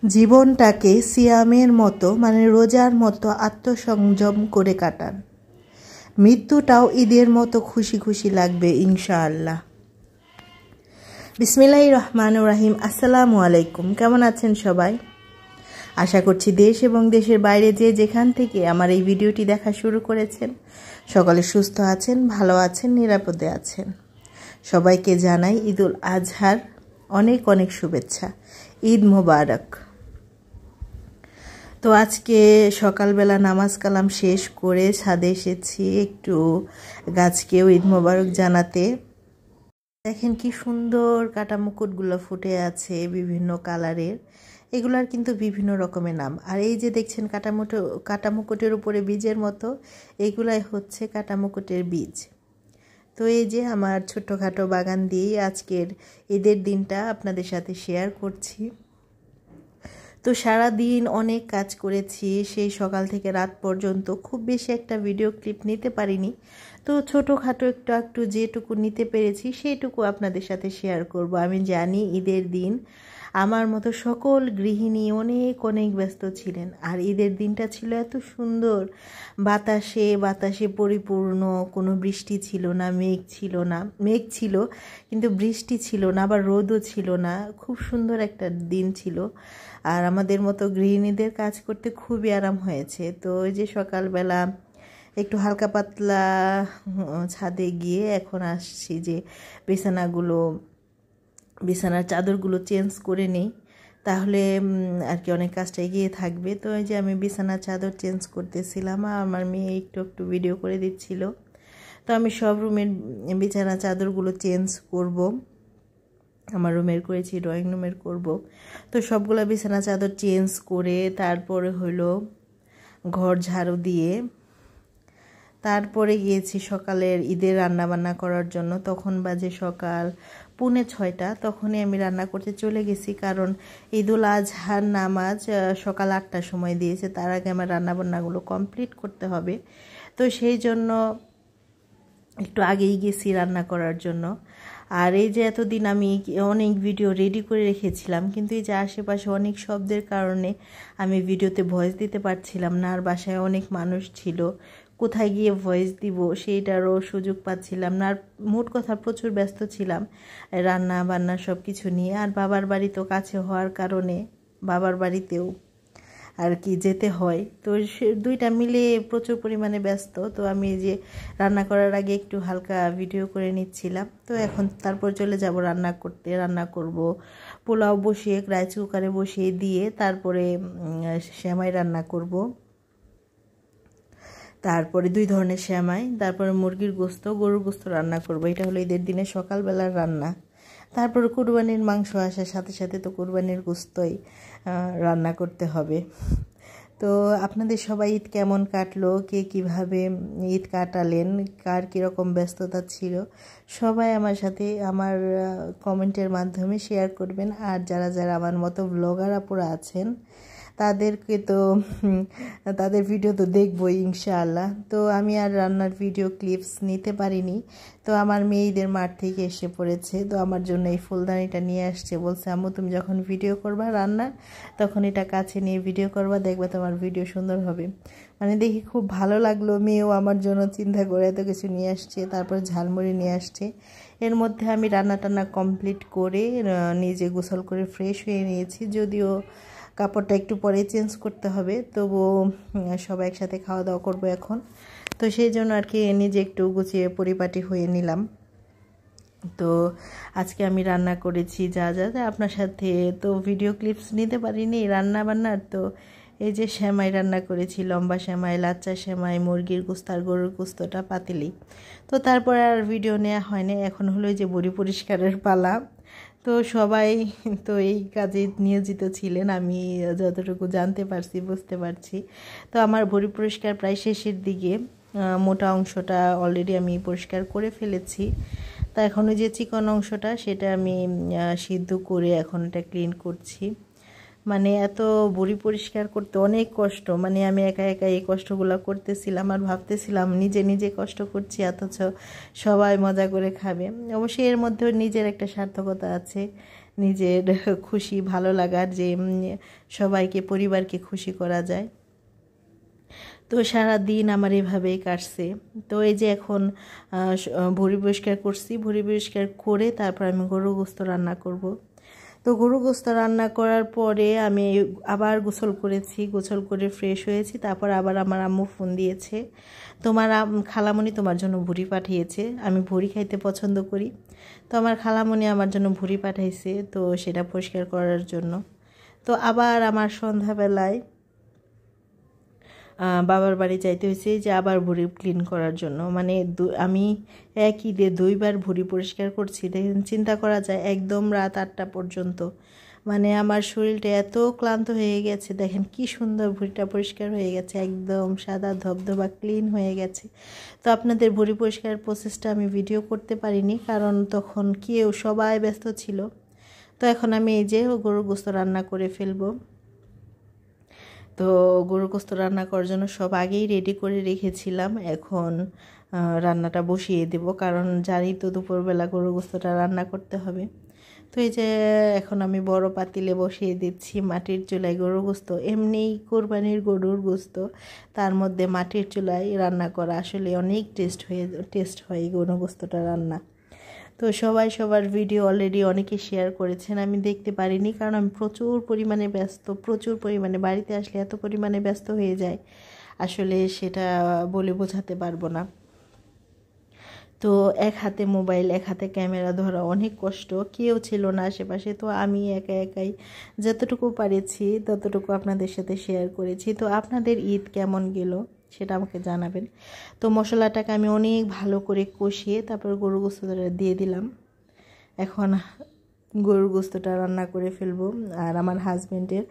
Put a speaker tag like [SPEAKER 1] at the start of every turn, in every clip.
[SPEAKER 1] জীবনটাকে সিয়ামের মতো মানে রোজার মতো আত্মসংযম করে কাটান। মৃত্যুটাও ঈদের মতো খুশি খুশি লাগবে ইনশাআল্লাহ। বিসমিল্লাহির রহমানির রহিম। আসসালামু আলাইকুম। কেমন আছেন সবাই? আশা করছি দেশ এবং দেশের বাইরে যে যেখান থেকে আমার এই ভিডিওটি দেখা শুরু করেছেন সকলে সুস্থ আছেন, ভালো আছেন, নিরাপদে আছেন। সবাইকে জানাই ঈদুল আজহার অনেক অনেক শুভেচ্ছা। ঈদ মোবারক। তো আজকে সকালবেলা নামাজ কালাম শেষ করে ছাদে এসেছি একটু গাছকেও ঈদ মোবারক জানাতে। দেখেন কি সুন্দর কাটা মুকুটগুলো ফুটে আছে বিভিন্ন কালারের। এগুলার কিন্তু বিভিন্ন রকমের নাম। আর এই যে দেখছেন কাটা মুকুটের উপরে বীজের মতো, এগুলাই হচ্ছে কাটা মুকুটের বীজ। তো এই যে আমার ছোট্টখাটো বাগান দিয়েই আজকের ঈদের দিনটা আপনাদের সাথে শেয়ার করছি। তো সারা দিন অনেক কাজ করেছি, সেই সকাল থেকে রাত পর্যন্ত খুব বেশি একটা ভিডিও ক্লিপ নিতে পারিনি। তো ছোটোখাটো একটু যেটুকু নিতে পেরেছি সেইটুকু আপনাদের সাথে শেয়ার করব। আমি জানি ঈদের দিন আমার মতো সকল গৃহিণী অনেক অনেক ব্যস্ত ছিলেন। আর ঈদের দিনটা ছিল এত সুন্দর, বাতাসে পরিপূর্ণ, কোনো বৃষ্টি ছিল না, মেঘ ছিল কিন্তু বৃষ্টি ছিল না, আবার রোদও ছিল না। খুব সুন্দর একটা দিন ছিল। আর আমাদের মতো গৃহিণীদের কাজ করতে খুবই আরাম হয়েছে। তো ওই যে সকালবেলা একটু হালকা পাতলা ছাদে গিয়ে এখন আসছি যে বিছানার চাদরগুলো চেঞ্জ করে নেই, তাহলে আর কি অনেক কাজটা এগিয়ে থাকবে। তো এই যে আমি বিছানার চাদর চেঞ্জ করতেছিলাম, আর আমার মেয়ে একটু ভিডিও করে দিচ্ছিল। তো আমি সব রুমের বিছানা চাদরগুলো চেঞ্জ করব। আমার রুমের করেছি, ড্রয়িং রুমের করব। তো সবগুলো বিছানা চাদর চেঞ্জ করে তারপরে হলো ঘর ঝাড়ু দিয়ে তারপরে গিয়েছি সকালের ঈদের রান্নাবান্না করার জন্য। তখন বাজে সকাল 5:45। তখনই আমি রান্না করতে চলে গেছি, কারণ ঈদুল আজহার নামাজ সকাল 8টার সময় দিয়েছে। তার আগে আমার রান্নাবান্নাগুলো কমপ্লিট করতে হবে। তো সেই জন্য একটু আগেই গেছি রান্না করার জন্য। আর এই যে এতদিন আমি অনেক ভিডিও রেডি করে রেখেছিলাম, কিন্তু এই যে আশেপাশে অনেক শব্দের কারণে আমি ভিডিওতে ভয়েস দিতে পারছিলাম না। আর বাসায় অনেক মানুষ ছিল, কোথায় গিয়ে ভয়েস দিব সেইটারও সুযোগ পাচ্ছিলাম না। আর মোট কথা প্রচুর ব্যস্ত ছিলাম রান্না বান্না সব কিছু নিয়ে। আর বাবার বাড়ি তো কাছে হওয়ার কারণে বাবার বাড়িতেও আর কি যেতে হয়। তো দুইটা মিলে প্রচুর পরিমাণে ব্যস্ত। তো আমি যে রান্না করার আগে একটু হালকা ভিডিও করে নিচ্ছিলাম। তো এখন তারপর চলে যাব রান্না করতে। রান্না করব পোলাও বসিয়ে রাইস কুকারে বসিয়ে দিয়ে তারপরে সেমাই রান্না করব। তারপরে 2 ধরনের সেমাই, তারপরে মুরগির গোস্ত, গরুর গোস্ত রান্না করব। এটা হলো ঈদের দিনে সকালবেলার রান্না। তারপরে কুরবানির মাংস আসার সাথে সাথে তো কুরবানির গোস্তই রান্না করতে হবে। তো আপনাদের সবাই ঈদ কেমন কাটলো, কে কিভাবে ঈদ কাটালেন, কার কীরকম ব্যস্ততা ছিল, সবাই আমার সাথে আমার কমেন্টের মাধ্যমে শেয়ার করবেন। আর যারা আমার মতো ব্লগার আপুরা আছেন তাদেরকে তো তাদের ভিডিও তো দেখবই ইনশাআল্লাহ। তো আমি আর রান্নার ভিডিও ক্লিপস নিতে পারিনি। তো আমার মেয়েদের মাঠ থেকে এসে পড়েছে, তো আমার জন্য এই ফুলদানিটা নিয়ে আসছে। বলছে, আম্মু তুমি যখন ভিডিও করবা রান্নার তখন এটা কাছে নিয়ে ভিডিও করবা, দেখবা তোমার ভিডিও সুন্দর হবে। মানে দেখি খুব ভালো লাগলো, মেয়েও আমার জন্য চিন্তা করে এত কিছু নিয়ে আসছে। তারপর ঝালমুড়ি নিয়ে আসছে। এর মধ্যে আমি রান্না কমপ্লিট করে নিজে গোসল করে ফ্রেশ হয়ে নিয়েছি। যদিও কাপড়টা একটু পরে চেঞ্জ করতে হবে, তবুও সবাই একসাথে খাওয়া দাওয়া করবো এখন। তো সেই জন্য আর কি নিজে একটু গুছিয়ে পরিপাটি হয়ে নিলাম। তো আজকে আমি রান্না করেছি যা আপনার সাথে তো ভিডিও ক্লিপস নিতে পারিনি রান্না বান্নার। তো এই যে সেমাই রান্না করেছি, লম্বা সেমাই, লাচ্চা সেমাই, মুরগির গোস্ত আর গরুর গোস্তটা পাতিলি। তো তারপর আর ভিডিও নেওয়া হয়নি। এখন হলো যে বড়ি পরিষ্কারের পালা। তো সবাই তো এই কাজে নিয়োজিত ছিলেন, আমি যতটুকু জানতে পারছি বুঝতে পারছি। তো আমার বড়ি পরিষ্কার প্রায় শেষের দিকে, মোটা অংশটা অলরেডি আমি পরিষ্কার করে ফেলেছি। তা এখন ওই যে চিকন অংশটা সেটা আমি সিদ্ধ করে এখন এটা ক্লিন করছি। মানে এত বড়ি পরিষ্কার করতে অনেক কষ্ট, মানে আমি একা এই কষ্টগুলো করতেছিলাম আর ভাবতেছিলাম নিজে কষ্ট করছি অথচ সবাই মজা করে খাবে। অবশ্যই এর মধ্যেও নিজের একটা সার্থকতা আছে নিজের খুশি ভালো লাগার যে সবাইকে পরিবারকে খুশি করা যায়। তো সারা দিন আমার এভাবেই কাটছে। তো এই যে এখন ভুঁড়ি পরিষ্কার করছি, ভুঁড়ি পরিষ্কার করে তারপর আমি গরুর গোশত রান্না করব। তো গরুর গোশত রান্না করার পরে আমি আবার গোসল করেছি, গোসল করে ফ্রেশ হয়েছি। তারপর আবার আমার আম্মু ফোন দিয়েছে, তোমার খালামণি তোমার জন্য ভুঁড়ি পাঠিয়েছে। আমি ভুঁড়ি খাইতে পছন্দ করি, তো আমার খালামণি আমার জন্য ভুঁড়ি পাঠাইছে, তো সেটা পরিষ্কার করার জন্য। তো আবার আমার সন্ধ্যাবেলায় বাবার বাড়ি যাইতে হয়েছে যে আবার ভুঁড়ি ক্লিন করার জন্য। মানে আমি একই দিয়ে 2বার ভুঁড়ি পরিষ্কার করছি। দেখেন, চিন্তা করা যায় একদম রাত 8টা পর্যন্ত। মানে আমার শরীরটা এত ক্লান্ত হয়ে গেছে। দেখেন কি সুন্দর ভুঁড়িটা পরিষ্কার হয়ে গেছে, একদম সাদা ধবধবা ক্লিন হয়ে গেছে। তো আপনাদের ভুঁড়ি পরিষ্কারের প্রসেসটা আমি ভিডিও করতে পারিনি, কারণ তখন সবাই ব্যস্ত ছিল। তো এখন আমি এই যে গরুর গোশত রান্না করে ফেলবো। তো গরুর গোশত রান্না করার জন্য সব আগেই রেডি করে রেখেছিলাম। এখন রান্নাটা বসিয়ে দেব, কারণ জানি তো দুপুরবেলা গরুর গোশতটা রান্না করতে হবে। তো এই যে এখন আমি বড় পাতিলে বসিয়ে দিচ্ছি মাটির চুলায় গরুর গোশত। এমনিই কোরবানির গরুর গোশত, তার মধ্যে মাটির চুলায় রান্না করা আসলে অনেক টেস্ট হয় গরুর গোশতটা রান্না। তো সবাই সবার ভিডিও অলরেডি অনেকে শেয়ার করেছেন, আমি দেখতে পারিনি, কারণ আমি প্রচুর পরিমাণে বাড়িতে আসলে এত পরিমাণে ব্যস্ত হয়ে যায়, আসলে সেটা বলে বোঝাতে পারবো না। তো এক হাতে মোবাইল, এক হাতে ক্যামেরা ধরা অনেক কষ্ট, কেউ ছিল না আশেপাশে। তো আমি একাই যতটুকু পারেছি ততটুকু আপনাদের সাথে শেয়ার করেছি। তো আপনাদের ঈদ কেমন গেল সেটা আমাকে জানাবেন। তো মশলাটাকে আমি অনেক ভালো করে কষিয়ে তারপর গরুর গোশতটা দিয়ে দিলাম। এখন গরুর গোশতটা রান্না করে ফেলবো। আর আমার হাজব্যান্ডের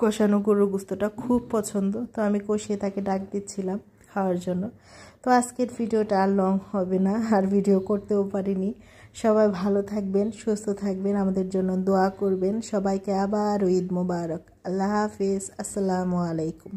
[SPEAKER 1] কষানো গরুর গোশতটা খুব পছন্দ, তো আমি কষিয়ে তাকে ডাক দিচ্ছিলাম খাওয়ার জন্য। তো আজকের ভিডিওটা আর লং হবে না, আর ভিডিও করতেও পারিনি। সবাই ভালো থাকবেন, সুস্থ থাকবেন, আমাদের জন্য দোয়া করবেন। সবাইকে আবার ঈদ মোবারক। আল্লাহ হাফেজ, আসসালামু আলাইকুম।